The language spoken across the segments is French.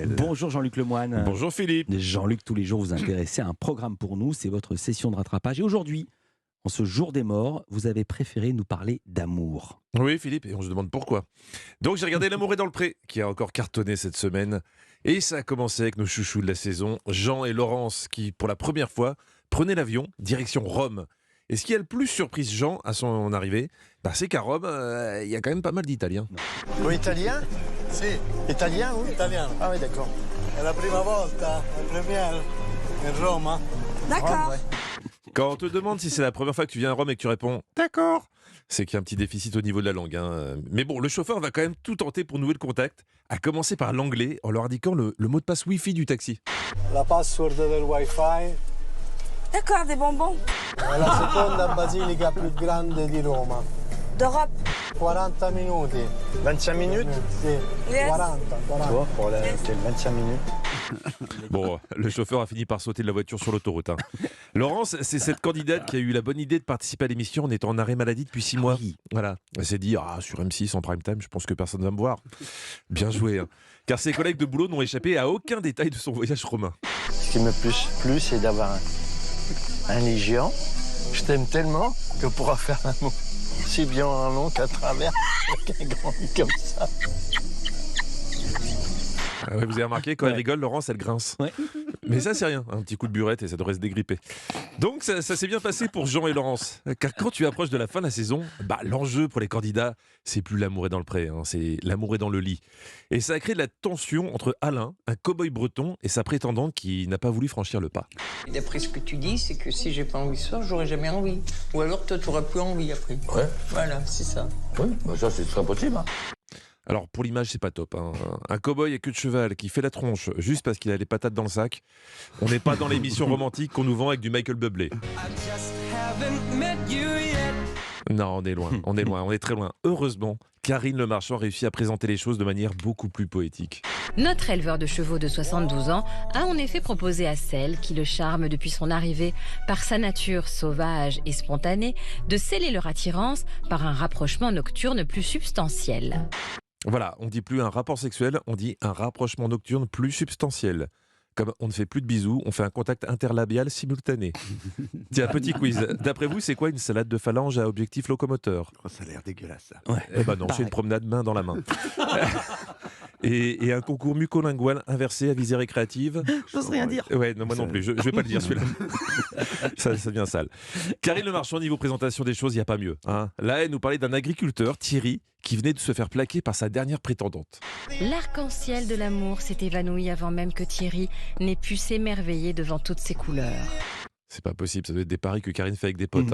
Bonjour Jean-Luc Lemoine. Bonjour Philippe. Jean-Luc, tous les jours vous intéressez à un programme pour nous, c'est votre session de rattrapage. Et aujourd'hui, en ce jour des morts, vous avez préféré nous parler d'amour. Oui Philippe, et on se demande pourquoi. Donc j'ai regardé L'amour est dans le pré, qui a encore cartonné cette semaine. Et ça a commencé avec nos chouchous de la saison, Jean et Laurence, qui pour la première fois prenaient l'avion direction Rome. Et ce qui a le plus surpris Jean à son arrivée, c'est qu'à Rome, il y a quand même pas mal d'Italiens. Con italien? Sì, Italien, oui? italiano. Ah oui, d'accord. È la prima volta, la première in Roma. D'accord. Quand on te demande si c'est la première fois que tu viens à Rome et que tu réponds « D'accord », c'est qu'il y a un petit déficit au niveau de la langue. Mais bon, le chauffeur va quand même tout tenter pour nouer le contact, à commencer par l'anglais en leur indiquant le mot de passe Wi-Fi du taxi. La password del wifi D'accord, des bonbons. è la seconda basilica più grande di Roma. D'Europe. 40 minuti. 25 minutes? Sì, Yes. 40. Tu vois, pour la 25 minutes. Bon, le chauffeur a fini par sauter de la voiture sur l'autoroute. Laurence, c'est cette candidate qui a eu la bonne idée de participer à l'émission en étant en arrêt maladie depuis 6 mois. oui. Voilà. Elle s'est dit, sur M6 en prime time, je pense que personne ne va me voir. Bien joué. Car ses collègues de boulot n'ont échappé à aucun détail de son voyage romain. Ce qui me plu, c'est d'avoir un légion. Je t'aime tellement que pourra faire un mot si bien en long qu'à travers qu'un grand comme ça. Ah ouais, vous avez remarqué, quand elle rigole, Laurence, elle grince. Ouais. Mais ça, c'est rien. Un petit coup de burette et ça devrait se dégripper. Donc, ça s'est bien passé pour Jean et Laurence. Car quand tu approches de la fin de la saison, l'enjeu pour les candidats, c'est plus l'amour est dans le pré, c'est l'amour est dans le lit. Et ça a créé de la tension entre Alain, un cow-boy breton, et sa prétendante qui n'a pas voulu franchir le pas. D'après ce que tu dis, c'est que si j'ai pas envie ce soir, j'aurais jamais envie. Ou alors toi, tu n'auras plus envie après. Ouais, Voilà, c'est ça. oui, ça c'est très possible. Alors, pour l'image, c'est pas top. Un cow-boy à queue de cheval qui fait la tronche juste parce qu'il a les patates dans le sac, on n'est pas dans l'émission romantique qu'on nous vend avec du Michael Bublé. Non, on est très loin. Heureusement, Karine Le Marchand réussit à présenter les choses de manière beaucoup plus poétique. Notre éleveur de chevaux de 72 ans a en effet proposé à celle qui le charme depuis son arrivée par sa nature sauvage et spontanée de sceller leur attirance par un rapprochement nocturne plus substantiel. Voilà, on dit plus un rapport sexuel, on dit un rapprochement nocturne plus substantiel. Comme on ne fait plus de bisous, on fait un contact interlabial simultané. Tiens, petit quiz. D'après vous, c'est quoi une salade de phalange à objectif locomoteur? Ça a l'air dégueulasse ça. Ouais. Eh ben non, c'est une promenade main dans la main. Et un concours mucolingual inversé à visée récréative. J'ose rien dire. Ouais, non, moi non plus, je vais pas le dire celui-là. Ça devient sale. Karine Le Marchand, niveau présentation des choses, il n'y a pas mieux. Là, elle nous parlait d'un agriculteur, Thierry, qui venait de se faire plaquer par sa dernière prétendante. L'arc-en-ciel de l'amour s'est évanoui avant même que Thierry n'ait pu s'émerveiller devant toutes ses couleurs. C'est pas possible, ça doit être des paris que Karine fait avec des potes.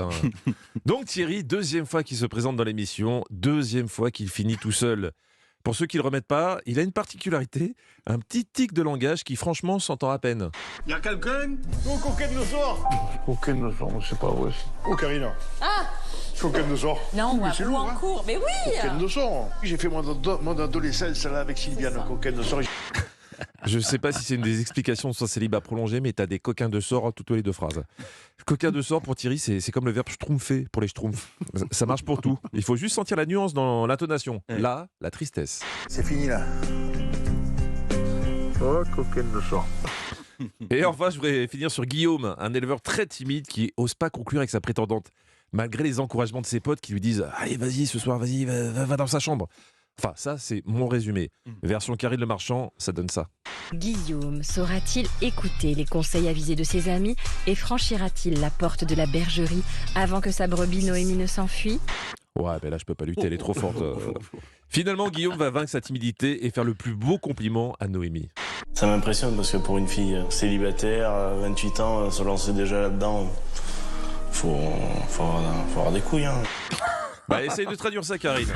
Donc Thierry, deuxième fois qu'il se présente dans l'émission, deuxième fois qu'il finit tout seul. Pour ceux qui ne le remettent pas, il a une particularité, un petit tic de langage qui franchement s'entend à peine. Y'a quelqu'un? Oh, coquette nous sort. Aucun ne sort, c'est pas vrai. Oh, Karina. Ah, Coquette nous sort. non, moi, c'est ou lourd, en hein. cours. Mais oui. Coquette nous sort. J'ai fait mon adolescence là avec Sylviane. Coquette nous sort. Je sais pas si c'est une des explications de son célibat prolongé, mais t'as des coquins de sort toutes les deux phrases. Coquin de sort pour Thierry, c'est comme le verbe schtroumpfer pour les schtroumpfs. Ça marche pour tout. Il faut juste sentir la nuance dans l'intonation. Là, la tristesse. C'est fini là. Oh, coquine de sort. Et enfin, je voudrais finir sur Guillaume, un éleveur très timide qui ose pas conclure avec sa prétendante, malgré les encouragements de ses potes qui lui disent « Allez, vas-y, ce soir, vas-y, va dans sa chambre ». Enfin, ça, c'est mon résumé. Version Karine Le Marchand, ça donne ça. Guillaume saura-t-il écouter les conseils avisés de ses amis et franchira-t-il la porte de la bergerie avant que sa brebis Noémie ne s'enfuit? Ouais, là, je peux pas lutter, elle est trop forte. Finalement, Guillaume va vaincre sa timidité et faire le plus beau compliment à Noémie. Ça m'impressionne parce que pour une fille célibataire, 28 ans, se lancer déjà là-dedans, faut avoir des couilles. Essaye de traduire ça, Karine.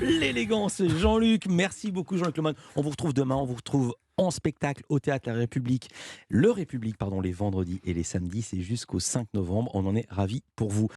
L'élégance, Jean-Luc. Merci beaucoup, Jean-Luc Lemoine. On vous retrouve demain, on vous retrouve en spectacle au Théâtre La République. Le République, pardon, les vendredis et les samedis. C'est jusqu'au 5 novembre. On en est ravis pour vous.